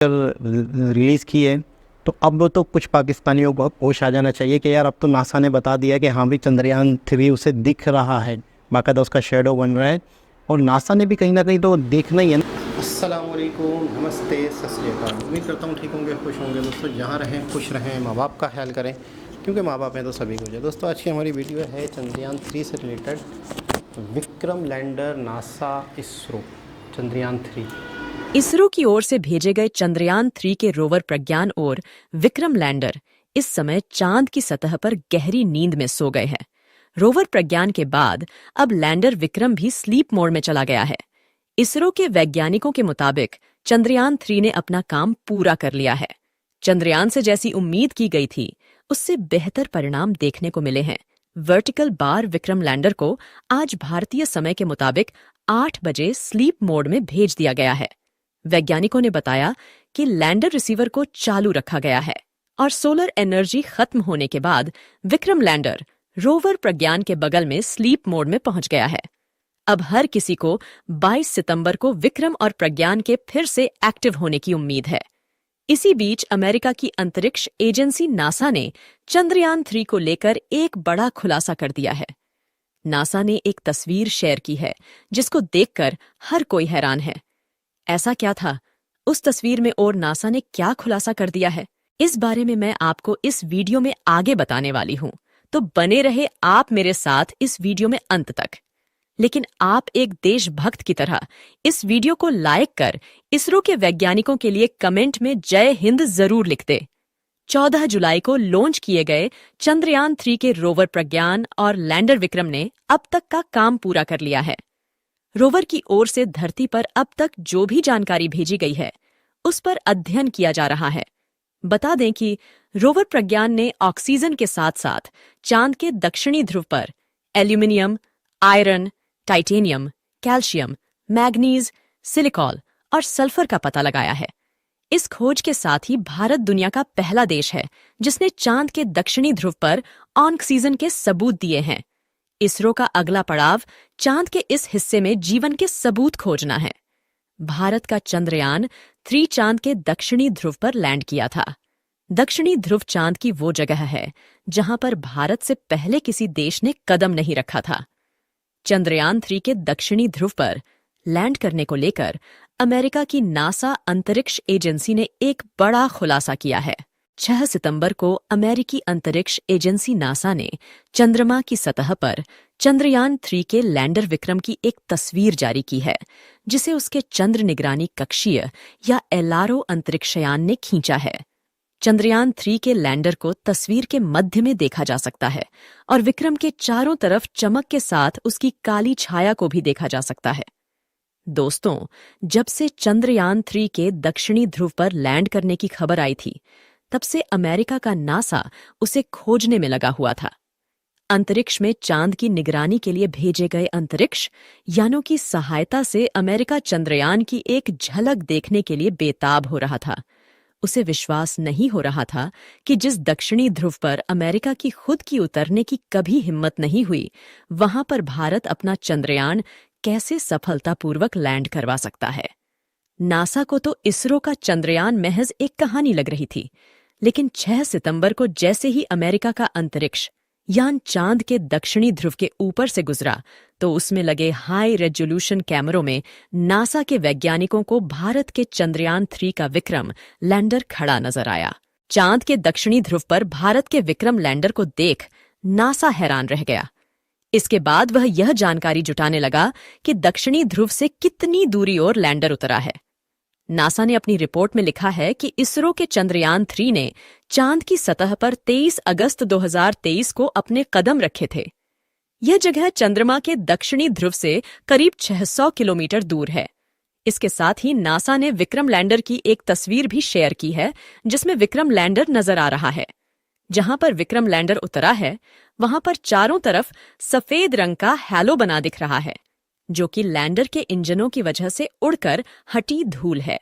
Release की है, तो अब तो कुछ पाकिस्तानियों को होश आ जाना चाहिए कि यार अब तो नासा ने बता दिया कि हाँ भी चंद्रयान 3 उसे दिख रहा है, बाकायदा उसका शेडो बन रहा है और नासा ने भी कहीं ना कहीं तो देखना ही है ना। अस्सलामुअलैकुम, नमस्ते, सत श्री अकाल। उम्मीद करता हूँ ठीक होंगे, खुश होंगे दोस्तों। जहाँ रहें खुश रहें, माँ बाप का ख्याल करें, क्योंकि माँ बाप हैं तो सभी कुछ है। दोस्तों आज की हमारी वीडियो है चंद्रयान 3 से related. Vikram lander, NASA, ISRO, Chandrayaan 3। ISRO की ओर से भेजे गए चंद्रयान 3 के रोवर प्रज्ञान और विक्रम लैंडर इस समय चांद की सतह पर गहरी नींद में सो गए हैं। रोवर प्रज्ञान के बाद अब लैंडर विक्रम भी स्लीप मोड में चला गया है। इसरो के वैज्ञानिकों के मुताबिक चंद्रयान 3 ने अपना काम पूरा कर लिया है। चंद्रयान से जैसी उम्मीद की गई थी, उससे बेहतर परिणाम देखने को मिले हैं। वर्टिकल बार विक्रम लैंडर को आज भारतीय समय के मुताबिक 8 बजे स्लीप मोड में भेज दिया गया है। वैज्ञानिकों ने बताया कि लैंडर रिसीवर को चालू रखा गया है और सोलर एनर्जी खत्म होने के बाद विक्रम लैंडर रोवर प्रज्ञान के बगल में स्लीप मोड में पहुंच गया है। अब हर किसी को 22 सितंबर को विक्रम और प्रज्ञान के फिर से एक्टिव होने की उम्मीद है। इसी बीच अमेरिका की अंतरिक्ष एजेंसी नासा ने चंद्रयान 3 को लेकर एक बड़ा खुलासा कर दिया है। नासा ने एक तस्वीर शेयर की है जिसको देखकर हर कोई हैरान है। ऐसा क्या था उस तस्वीर में और नासा ने क्या खुलासा कर दिया है, इस बारे में मैं आपको इस वीडियो में आगे बताने वाली हूं, तो बने रहे आप मेरे साथ इस वीडियो में अंत तक। लेकिन आप एक देशभक्त की तरह इस वीडियो को लाइक कर इसरो के वैज्ञानिकों के लिए कमेंट में जय हिंद जरूर लिख दे। 14 जुलाई को लॉन्च किए गए चंद्रयान 3 के रोवर प्रज्ञान और लैंडर विक्रम ने अब तक का काम पूरा कर लिया है। रोवर की ओर से धरती पर अब तक जो भी जानकारी भेजी गई है उस पर अध्ययन किया जा रहा है। बता दें कि रोवर प्रज्ञान ने ऑक्सीजन के साथ साथ चांद के दक्षिणी ध्रुव पर aluminium, iron, titanium, calcium, manganese, silicon और सल्फर का पता लगाया है। इस खोज के साथ ही भारत दुनिया का पहला देश है जिसने चांद के दक्षिणी ध्रुव पर ऑक्सीजन के सबूत दिए हैं। इसरो का अगला पड़ाव चांद के इस हिस्से में जीवन के सबूत खोजना है। भारत का चंद्रयान 3 चांद के दक्षिणी ध्रुव पर लैंड किया था। दक्षिणी ध्रुव चांद की वो जगह है जहां पर भारत से पहले किसी देश ने कदम नहीं रखा था। चंद्रयान 3 के दक्षिणी ध्रुव पर लैंड करने को लेकर अमेरिका की नासा अंतरिक्ष एजेंसी ने एक बड़ा खुलासा किया है। 6 सितंबर को अमेरिकी अंतरिक्ष एजेंसी नासा ने चंद्रमा की सतह पर चंद्रयान 3 के लैंडर विक्रम की एक तस्वीर जारी की है, जिसे उसके चंद्र निगरानी कक्षीय या एलआरओ अंतरिक्षयान ने खींचा है। चंद्रयान 3 के लैंडर को तस्वीर के मध्य में देखा जा सकता है और विक्रम के चारों तरफ चमक के साथ उसकी काली छाया को भी देखा जा सकता है। दोस्तों, जब से चंद्रयान 3 के दक्षिणी ध्रुव पर लैंड करने की खबर आई थी, तब से अमेरिका का नासा उसे खोजने में लगा हुआ था। अंतरिक्ष में चांद की निगरानी के लिए भेजे गए अंतरिक्ष यानों की सहायता से अमेरिका चंद्रयान की एक झलक देखने के लिए बेताब हो रहा था। उसे विश्वास नहीं हो रहा था कि जिस दक्षिणी ध्रुव पर अमेरिका की खुद की उतरने की कभी हिम्मत नहीं हुई, वहां पर भारत अपना चंद्रयान कैसे सफलतापूर्वक लैंड करवा सकता है। नासा को तो इसरो का चंद्रयान महज एक कहानी लग रही थी, लेकिन 6 सितंबर को जैसे ही अमेरिका का अंतरिक्ष यान चांद के दक्षिणी ध्रुव के ऊपर से गुजरा, तो उसमें लगे हाई रेजोल्यूशन कैमरों में नासा के वैज्ञानिकों को भारत के चंद्रयान 3 का विक्रम लैंडर खड़ा नजर आया। चांद के दक्षिणी ध्रुव पर भारत के विक्रम लैंडर को देख नासा हैरान रह गया। इसके बाद वह यह जानकारी जुटाने लगा कि दक्षिणी ध्रुव से कितनी दूरी और लैंडर उतरा है। नासा ने अपनी रिपोर्ट में लिखा है कि इसरो के चंद्रयान 3 ने चांद की सतह पर 23 अगस्त 2023 को अपने कदम रखे थे। यह जगह चंद्रमा के दक्षिणी ध्रुव से करीब 600 किलोमीटर दूर है। इसके साथ ही नासा ने विक्रम लैंडर की एक तस्वीर भी शेयर की है, जिसमें विक्रम लैंडर नजर आ रहा है। जहां पर विक्रम लैंडर उतरा है, वहां पर चारों तरफ सफेद रंग का हैलो बना दिख रहा है, जो कि लैंडर के इंजनों की वजह से उड़कर हटी धूल है।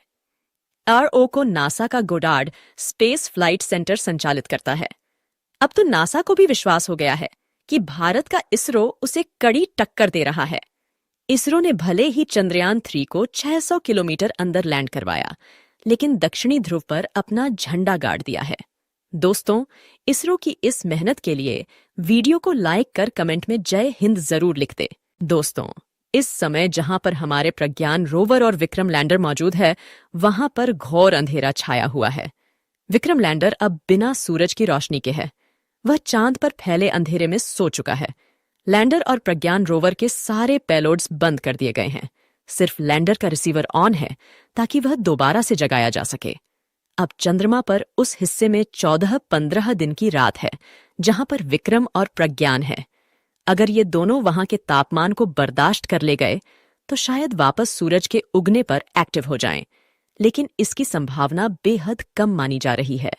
आरओ को नासा का गोडार्ड स्पेस फ्लाइट सेंटर संचालित करता है। अब तो नासा को भी विश्वास हो गया है कि भारत का इसरो उसे कड़ी टक्कर दे रहा है। इसरो ने भले ही चंद्रयान 3 को 600 किलोमीटर अंदर लैंड करवाया, लेकिन दक्षिणी ध्रुव पर अपना झंडा गाड़ दिया है। दोस्तों, इसरो की इस मेहनत के लिए वीडियो को लाइक कर कमेंट में जय हिंद जरूर लिख दे। दोस्तों, इस समय जहां पर हमारे प्रज्ञान रोवर और विक्रम लैंडर मौजूद है, वहां पर घोर अंधेरा छाया हुआ है। विक्रम लैंडर अब बिना सूरज की रोशनी के है। वह चांद पर फैले अंधेरे में सो चुका है। लैंडर और प्रज्ञान रोवर के सारे पेलोड्स बंद कर दिए गए हैं। सिर्फ लैंडर का रिसीवर ऑन है ताकि वह दोबारा से जगाया जा सके। अब चंद्रमा पर उस हिस्से में 14-15 दिन की रात है जहां पर विक्रम और प्रज्ञान है। अगर ये दोनों वहां के तापमान को बर्दाश्त कर ले गए तो शायद वापस सूरज के उगने पर एक्टिव हो जाएं, लेकिन इसकी संभावना बेहद कम मानी जा रही है।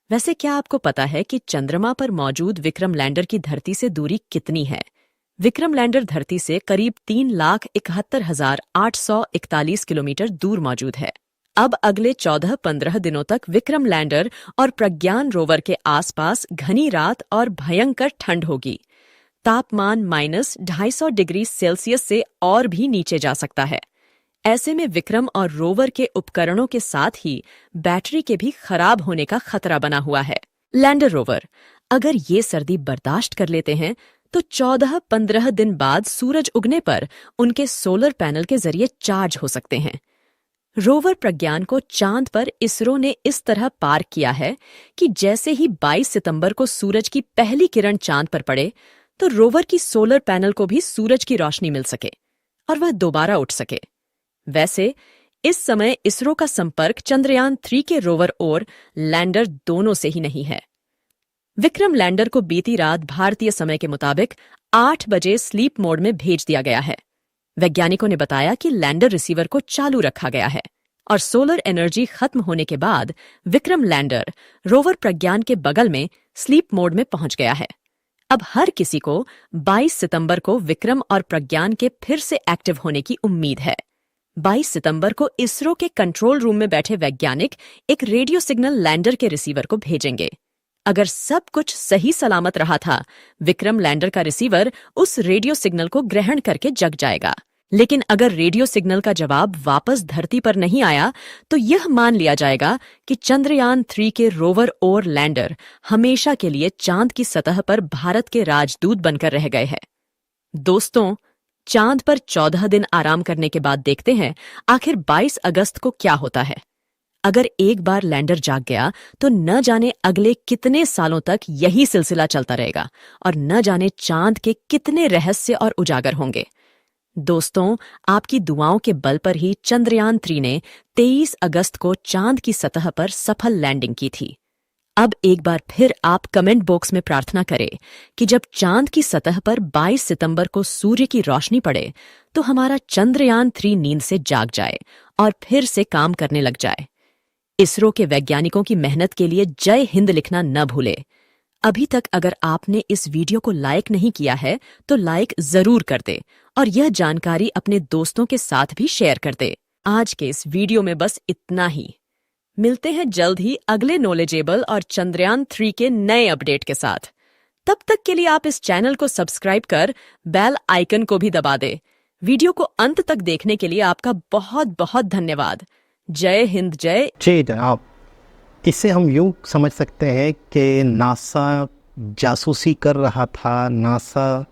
वैसे क्या आपको पता है कि चंद्रमा पर मौजूद विक्रम लैंडर की धरती से दूरी कितनी है? विक्रम लैंडर धरती से करीब 3,71,841 किलोमीटर दूर मौजूद है। अब अगले 14-15 दिनों तक विक्रम लैंडर और प्रज्ञान रोवर के आसपास घनी रात और भयंकर ठंड होगी। तापमान -250 डिग्री सेल्सियस से और भी नीचे जा सकता है। ऐसे में विक्रम और रोवर के उपकरणों के साथ ही बैटरी के भी खराब होने का खतरा बना हुआ है। लैंडर रोवर अगर ये सर्दी बर्दाश्त कर लेते हैं तो 14-15 दिन बाद सूरज उगने पर उनके सोलर पैनल के जरिए चार्ज हो सकते हैं। रोवर प्रज्ञान को चांद पर इसरो ने इस तरह पार्क किया है कि जैसे ही 22 सितंबर को सूरज की पहली किरण चांद पर पड़े तो रोवर की सोलर पैनल को भी सूरज की रोशनी मिल सके और वह दोबारा उठ सके। वैसे इस समय इसरो का संपर्क चंद्रयान-3 के रोवर और लैंडर दोनों से ही नहीं है। विक्रम लैंडर को बीती रात भारतीय समय के मुताबिक 8 बजे स्लीप मोड में भेज दिया गया है। वैज्ञानिकों ने बताया कि लैंडर रिसीवर को चालू रखा गया है और सोलर एनर्जी खत्म होने के बाद विक्रम लैंडर रोवर प्रज्ञान के बगल में स्लीप मोड में पहुंच गया है। अब हर किसी को 22 सितंबर को विक्रम और प्रज्ञान के फिर से एक्टिव होने की उम्मीद है। 22 सितंबर को इसरो के कंट्रोल रूम में बैठे वैज्ञानिक एक रेडियो सिग्नल लैंडर के रिसीवर को भेजेंगे। अगर सब कुछ सही सलामत रहा था, विक्रम लैंडर का रिसीवर उस रेडियो सिग्नल को ग्रहण करके जग जाएगा। लेकिन अगर रेडियो सिग्नल का जवाब वापस धरती पर नहीं आया तो यह मान लिया जाएगा कि चंद्रयान-3 के रोवर और लैंडर हमेशा के लिए चांद की सतह पर भारत के राजदूत बनकर रह गए हैं। दोस्तों, चांद पर 14 दिन आराम करने के बाद देखते हैं आखिर 22 अगस्त को क्या होता है। अगर एक बार लैंडर जाग गया तो न जाने अगले कितने सालों तक यही सिलसिला चलता रहेगा और न जाने चांद के कितने रहस्य और उजागर होंगे। दोस्तों, आपकी दुआओं के बल पर ही चंद्रयान-3 ने 23 अगस्त को चांद की सतह पर सफल लैंडिंग की थी। अब एक बार फिर आप कमेंट बॉक्स में प्रार्थना करें कि जब चांद की सतह पर 22 सितंबर को सूर्य की रोशनी पड़े तो हमारा चंद्रयान-3 नींद से जाग जाए और फिर से काम करने लग जाए। इसरो के वैज्ञानिकों की मेहनत के लिए जय हिंद लिखना न भूले। अभी तक अगर आपने इस वीडियो को लाइक नहीं किया है तो लाइक जरूर कर दे और यह जानकारी अपने दोस्तों के साथ भी शेयर कर दे। आज के इस वीडियो में बस इतना ही। मिलते हैं जल्द ही अगले नॉलेजेबल और चंद्रयान-3 के नए अपडेट के साथ। तब तक के लिए आप इस चैनल को सब्सक्राइब कर बेल आइकन को भी दबा दे। वीडियो को अंत तक देखने के लिए आपका बहुत बहुत धन्यवाद। जय हिंद, जय। जी जनाब, इससे हम यूँ समझ सकते हैं कि नासा जासूसी कर रहा था, नासा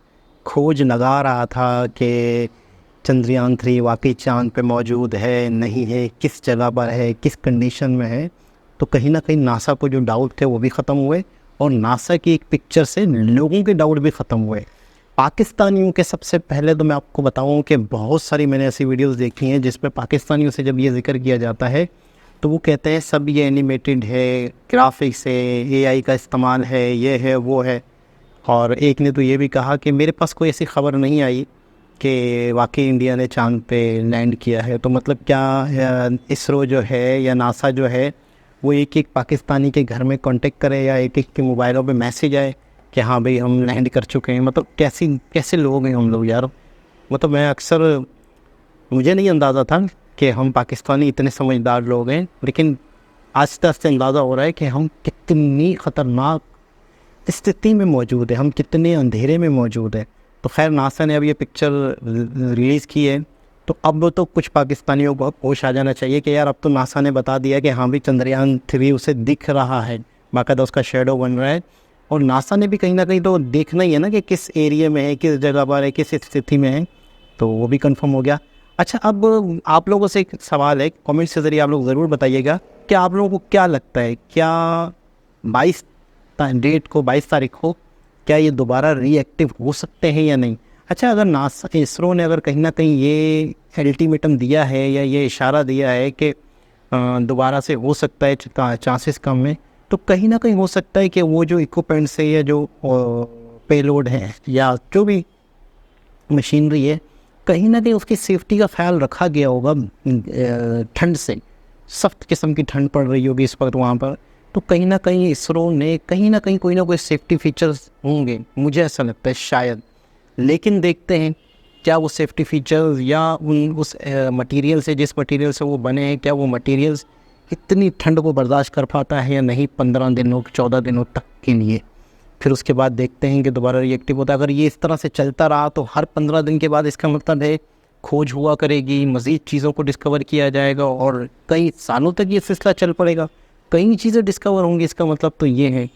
खोज लगा रहा था कि चंद्रयान-3 वाकई चांद पे मौजूद है, नहीं है, किस जगह पर है, किस कंडीशन में है। तो कहीं ना कहीं नासा को जो डाउट थे वो भी ख़त्म हुए और नासा की एक पिक्चर से लोगों के डाउट भी ख़त्म हुए। पाकिस्तानियों के सबसे पहले तो मैं आपको बताऊं कि बहुत सारी मैंने ऐसी वीडियोस देखी हैं जिसमें पाकिस्तानियों से जब ये जिक्र किया जाता है तो वो कहते हैं सब ये एनिमेटेड है, ग्राफिक्स है, एआई का इस्तेमाल है, ये है वो है। और एक ने तो ये भी कहा कि मेरे पास कोई ऐसी ख़बर नहीं आई कि वाकई इंडिया ने चांद पे लैंड किया है। तो मतलब क्या इसरो जो है या नासा जो है वो एक एक पाकिस्तानी के घर में कांटेक्ट करे या एक एक के मोबाइलों पे मैसेज आए कि हाँ भाई हम लैंड कर चुके हैं। मतलब कैसे लोग हैं हम लोग यार। मतलब मैं अक्सर, मुझे नहीं अंदाज़ा था कि हम पाकिस्तानी इतने समझदार लोग हैं, लेकिन आस्ते आस्ते अंदाज़ा हो रहा है कि हम कितनी ख़तरनाक स्थिति में मौजूद है, हम कितने अंधेरे में मौजूद है। तो खैर नासा ने अब ये पिक्चर रिलीज़ की है तो अब तो कुछ पाकिस्तानियों को होश आ जाना चाहिए कि यार अब तो नासा ने बता दिया कि हाँ भी चंद्रयान 3 उसे दिख रहा है, बाकायदा उसका शेडो बन रहा है। और नासा ने भी कहीं ना कहीं तो देखना ही है ना कि किस एरिया में है, किस जगह पर है, किस स्थिति में है, तो वो भी कंफर्म हो गया। अच्छा, अब आप लोगों से एक सवाल है, कमेंट्स के ज़रिए आप लोग ज़रूर बताइएगा कि आप लोगों को क्या लगता है, क्या 22 तारीख को क्या ये दोबारा रीएक्टिव हो सकते हैं या नहीं। अच्छा, अगर नासा इसरो ने अगर कहीं ना कहीं ये अल्टीमेटम दिया है या ये इशारा दिया है कि दोबारा से हो सकता है, चांसेस कम है, तो कहीं ना कहीं हो सकता है कि वो जो इक्विपमेंट्स है या जो पेलोड है या जो भी मशीनरी है, कहीं ना कहीं उसकी सेफ्टी का ख्याल रखा गया होगा। ठंड से सख्त किस्म की ठंड पड़ रही होगी इस वक्त वहाँ पर, तो कहीं ना कहीं इसरो ने कहीं ना कहीं कोई ना कोई सेफ्टी फीचर्स होंगे, मुझे ऐसा लगता है शायद। लेकिन देखते हैं क्या वो सेफ्टी फीचर्स या उस मटेरियल से, जिस मटेरियल से वो बने हैं, क्या वो मटेरियल्स इतनी ठंड को बर्दाश्त कर पाता है या नहीं 15 दिनों 14 दिनों तक के लिए। फिर उसके बाद देखते हैं कि दोबारा रिएक्टिव होता है। अगर ये इस तरह से चलता रहा तो हर 15 दिन के बाद इसका मतलब है खोज हुआ करेगी, मज़ीद चीज़ों को डिस्कवर किया जाएगा और कई सालों तक ये सिलसिला चल पड़ेगा, कई चीज़ें डिस्कवर होंगी। इसका मतलब तो ये है।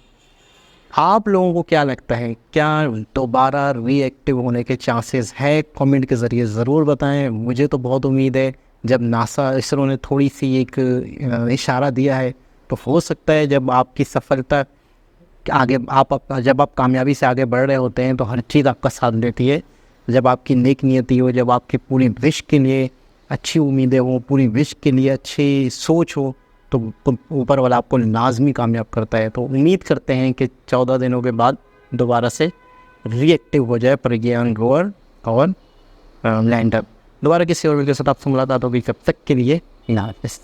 आप लोगों को क्या लगता है, क्या दोबारा रीएक्टिव होने के चांसेस है? कमेंट के ज़रिए ज़रूर बताएं। मुझे तो बहुत उम्मीद है, जब नासा इसरो ने थोड़ी सी एक इशारा दिया है तो हो सकता है जब आपकी सफलता आगे जब आप कामयाबी से आगे बढ़ रहे होते हैं तो हर चीज़ आपका साथ देती है। जब आपकी नेक नियति हो, जब आपकी पूरी विश के लिए अच्छी उम्मीदें हो, पूरी विश के लिए अच्छी सोच हो, तो ऊपर वाला आपको लाजमी कामयाब करता है। तो उम्मीद करते हैं कि 14 दिनों के बाद दोबारा से रीएक्टिव हो जाए प्रज्ञान रोवर और लैंडर। दोबारा किसी और वीडियो के साथ आपसे मुलाकात होगी, तब तक के लिए अल्लाह हाफ़िज़।